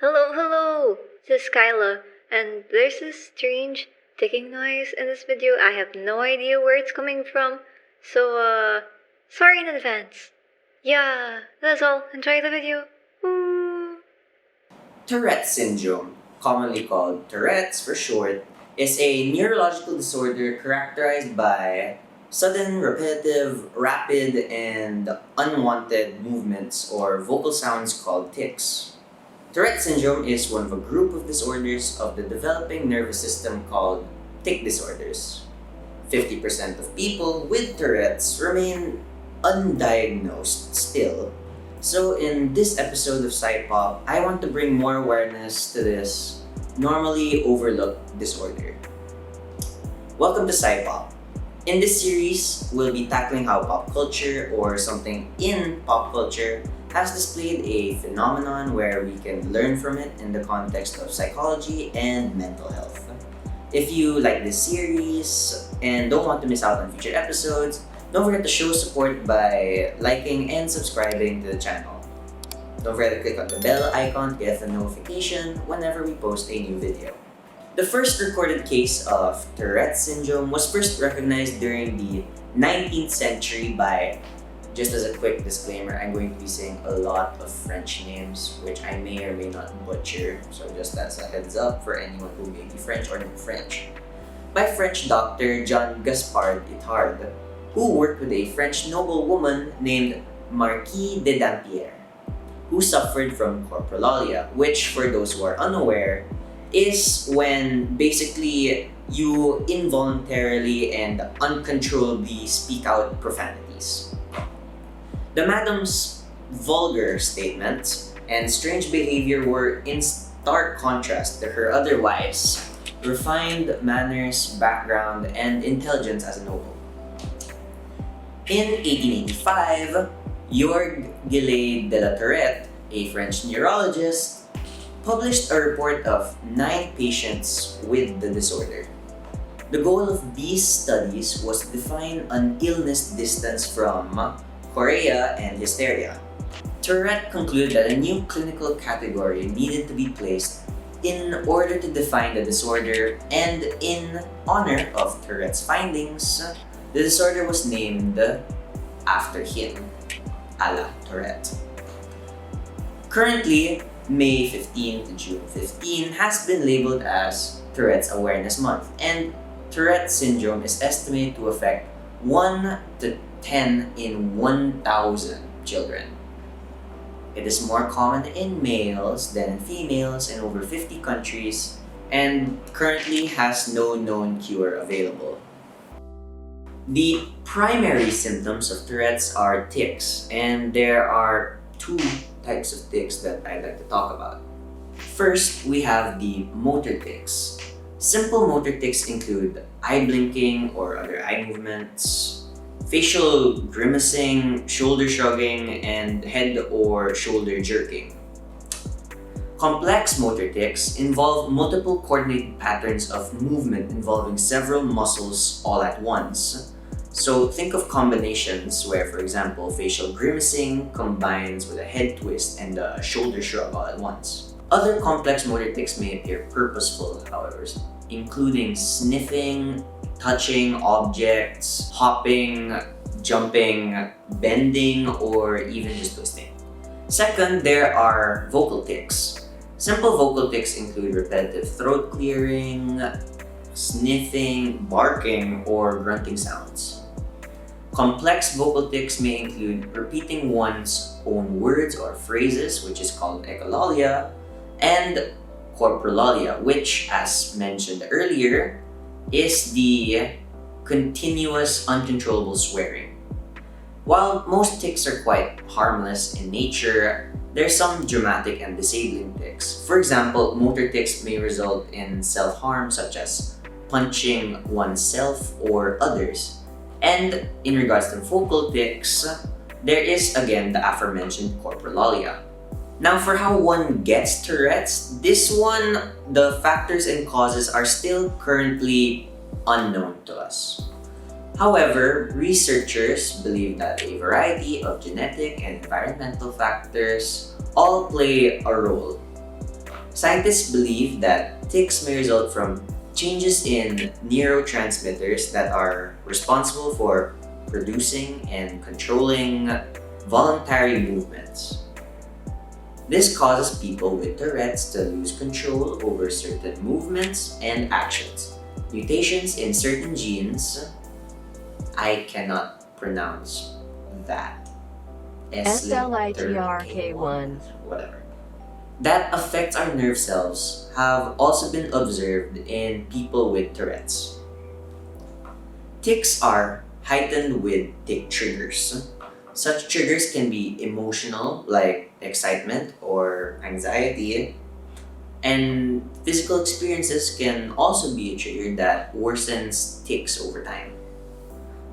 Hello, hello! This is Kyla, and there's this strange ticking noise in this video. I have no idea where it's coming from, so, sorry in advance. Yeah, that's all. Enjoy the video. Woo! Tourette syndrome, commonly called Tourette's for short, is a neurological disorder characterized by sudden, repetitive, rapid, and unwanted movements or vocal sounds called tics. Tourette syndrome is one of a group of disorders of the developing nervous system called tic disorders. 50% of people with Tourette's remain undiagnosed still. So, in this episode of PsyPop, I want to bring more awareness to this normally overlooked disorder. Welcome to PsyPop. In this series, we'll be tackling how pop culture or something in pop culture has displayed a phenomenon where we can learn from it in the context of psychology and mental health. If you like this series and don't want to miss out on future episodes, don't forget to show support by liking and subscribing to the channel. Don't forget to click on the bell icon to get a notification whenever we post a new video. The first recorded case of Tourette syndrome was first recognized during the 19th century by, just as a quick disclaimer, I'm going to be saying a lot of French names which I may or may not butcher, so just as a heads up for anyone who may be French or not French. By French doctor Jean-Gaspard Itard, who worked with a French noblewoman named Marquis de Dampierre, who suffered from coprolalia, which, for those who are unaware, is when basically you involuntarily and uncontrollably speak out profanities. The madam's vulgar statements and strange behavior were in stark contrast to her otherwise refined manners, background, and intelligence as a noble. In 1885, Georges Gillet de la Tourette, a French neurologist, published a report of 9 patients with the disorder. The goal of these studies was to define an illness distance from chorea and hysteria. Tourette concluded that a new clinical category needed to be placed in order to define the disorder, and in honor of Tourette's findings, the disorder was named after him, a la Tourette. Currently, May 15 to June 15 has been labeled as Tourette's Awareness Month, and Tourette syndrome is estimated to affect 1 to 10 in 1,000 children. It is more common in males than in females in over 50 countries and currently has no known cure available. The primary symptoms of Tourette's are tics, and there are 2 types of tics that I'd like to talk about. First, we have the motor tics. Simple motor tics include eye blinking or other eye movements, facial grimacing, shoulder shrugging, and head or shoulder jerking. Complex motor tics involve multiple coordinated patterns of movement involving several muscles all at once. So think of combinations where, for example, facial grimacing combines with a head twist and a shoulder shrug all at once. Other complex motor tics may appear purposeful, however, including sniffing, touching objects, hopping, jumping, bending, or even just twisting. Second, there are vocal tics. Simple vocal tics include repetitive throat clearing, sniffing, barking, or grunting sounds. Complex vocal tics may include repeating one's own words or phrases, which is called echolalia, and coprolalia, which, as mentioned earlier, is the continuous uncontrollable swearing. While most tics are quite harmless in nature, there's some dramatic and disabling tics. For example, motor tics may result in self-harm, such as punching oneself or others. And in regards to vocal tics, there is again the aforementioned coprolalia. Now, for how one gets Tourette's, this one, the factors and causes are still currently unknown to us. However, researchers believe that a variety of genetic and environmental factors all play a role. Scientists believe that tics may result from changes in neurotransmitters that are responsible for producing and controlling voluntary movements. This causes people with Tourette's to lose control over certain movements and actions. Mutations in certain genes, I cannot pronounce that. SLITRK1. Whatever. That affects our nerve cells have also been observed in people with Tourette's. Tics are heightened with tic triggers. Such triggers can be emotional, like excitement or anxiety, and physical experiences can also be a trigger that worsens tics over time.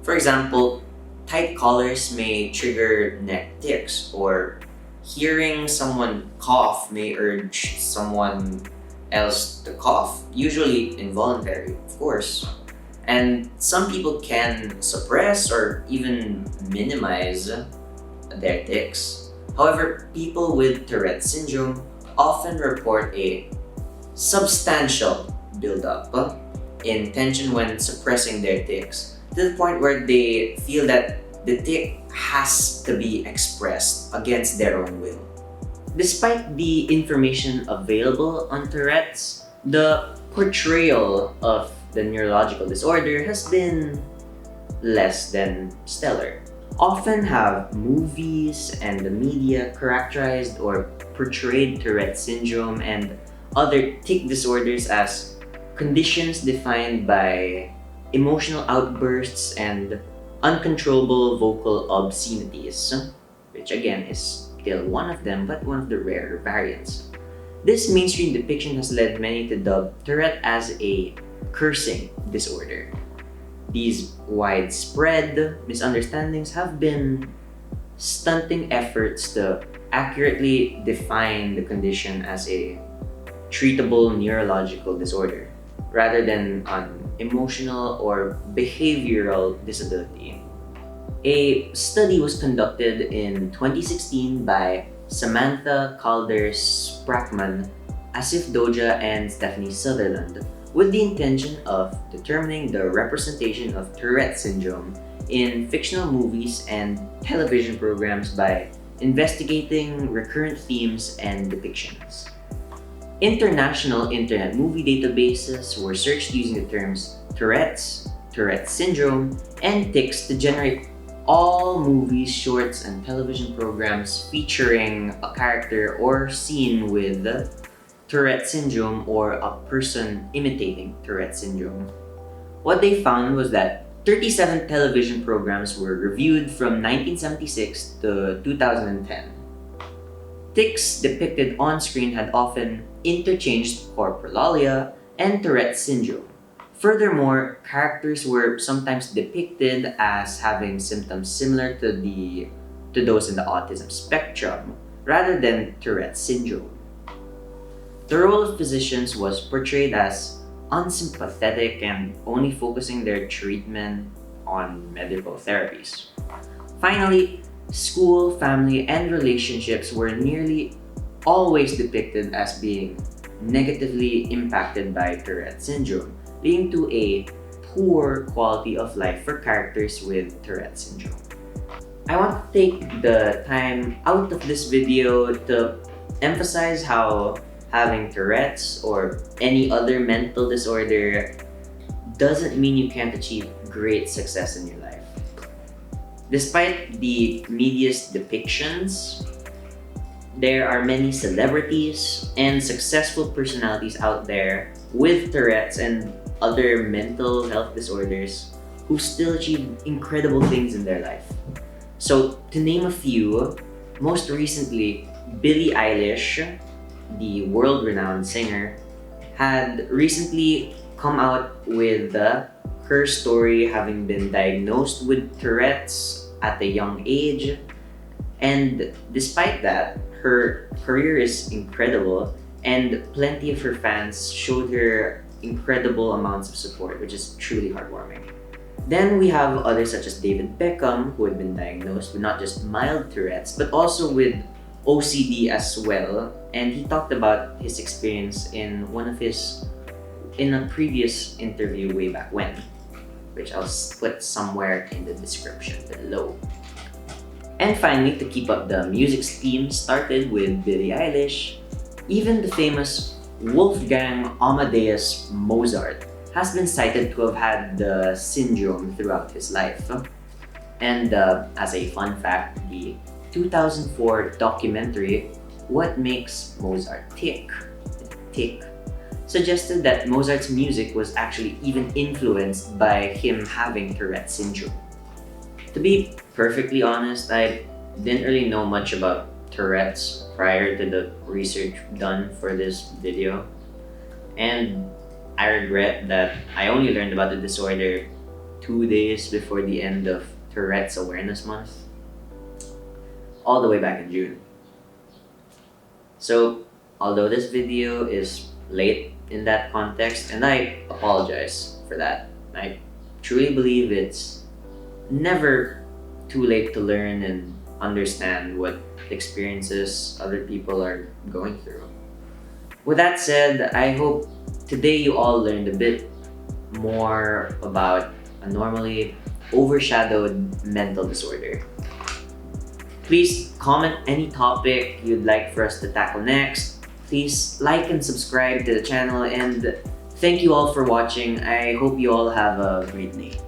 For example, tight collars may trigger neck tics, or hearing someone cough may urge someone else to cough, usually involuntary, of course. And some people can suppress or even minimize their tics. However, people with Tourette syndrome often report a substantial buildup in tension when suppressing their tics, to the point where they feel that the tic has to be expressed against their own will. Despite the information available on Tourette's, the portrayal of the neurological disorder has been less than stellar. Often have movies and the media characterized or portrayed Tourette syndrome and other tic disorders as conditions defined by emotional outbursts and uncontrollable vocal obscenities, which again is still one of them, but one of the rarer variants. This mainstream depiction has led many to dub Tourette as a cursing disorder. These widespread misunderstandings have been stunting efforts to accurately define the condition as a treatable neurological disorder, rather than an emotional or behavioral disability. A study was conducted in 2016 by Samantha Calder-Sprackman, Asif Doja, and Stephanie Sutherland, with the intention of determining the representation of Tourette syndrome in fictional movies and television programs by investigating recurrent themes and depictions. International internet movie databases were searched using the terms Tourette's, Tourette syndrome, and tics to generate all movies, shorts, and television programs featuring a character or scene with Tourette syndrome or a person imitating Tourette syndrome. What they found was that 37 television programs were reviewed from 1976 to 2010. Tics depicted on screen had often interchanged coprolalia and Tourette syndrome. Furthermore, characters were sometimes depicted as having symptoms similar to those in the autism spectrum, rather than Tourette syndrome. The role of physicians was portrayed as unsympathetic and only focusing their treatment on medical therapies. Finally, school, family, and relationships were nearly always depicted as being negatively impacted by Tourette syndrome, leading to a poor quality of life for characters with Tourette syndrome. I want to take the time out of this video to emphasize how having Tourette's or any other mental disorder doesn't mean you can't achieve great success in your life. Despite the media's depictions, there are many celebrities and successful personalities out there with Tourette's and other mental health disorders who still achieve incredible things in their life. So, to name a few, most recently, Billie Eilish, the world-renowned singer, had recently come out with her story having been diagnosed with Tourette's at a young age. And despite that, her career is incredible, and plenty of her fans showed her incredible amounts of support, which is truly heartwarming. Then we have others such as David Beckham, who had been diagnosed with not just mild Tourette's, but also with OCD as well, and he talked about his experience in a previous interview way back when, which I'll put somewhere in the description below. And finally, to keep up the music's theme started with Billie Eilish, even the famous Wolfgang Amadeus Mozart has been cited to have had the syndrome throughout his life. And as a fun fact, the 2004 documentary What Makes Mozart Tick suggested that Mozart's music was actually even influenced by him having Tourette syndrome. To be perfectly honest, I didn't really know much about Tourette's prior to the research done for this video, and I regret that I only learned about the disorder 2 days before the end of Tourette's Awareness Month, all the way back in June. So, although this video is late in that context, and I apologize for that, I truly believe it's never too late to learn and understand what experiences other people are going through. With that said, I hope today you all learned a bit more about a normally overshadowed mental disorder. Please comment any topic you'd like for us to tackle next. Please like and subscribe to the channel, and thank you all for watching. I hope you all have a great day.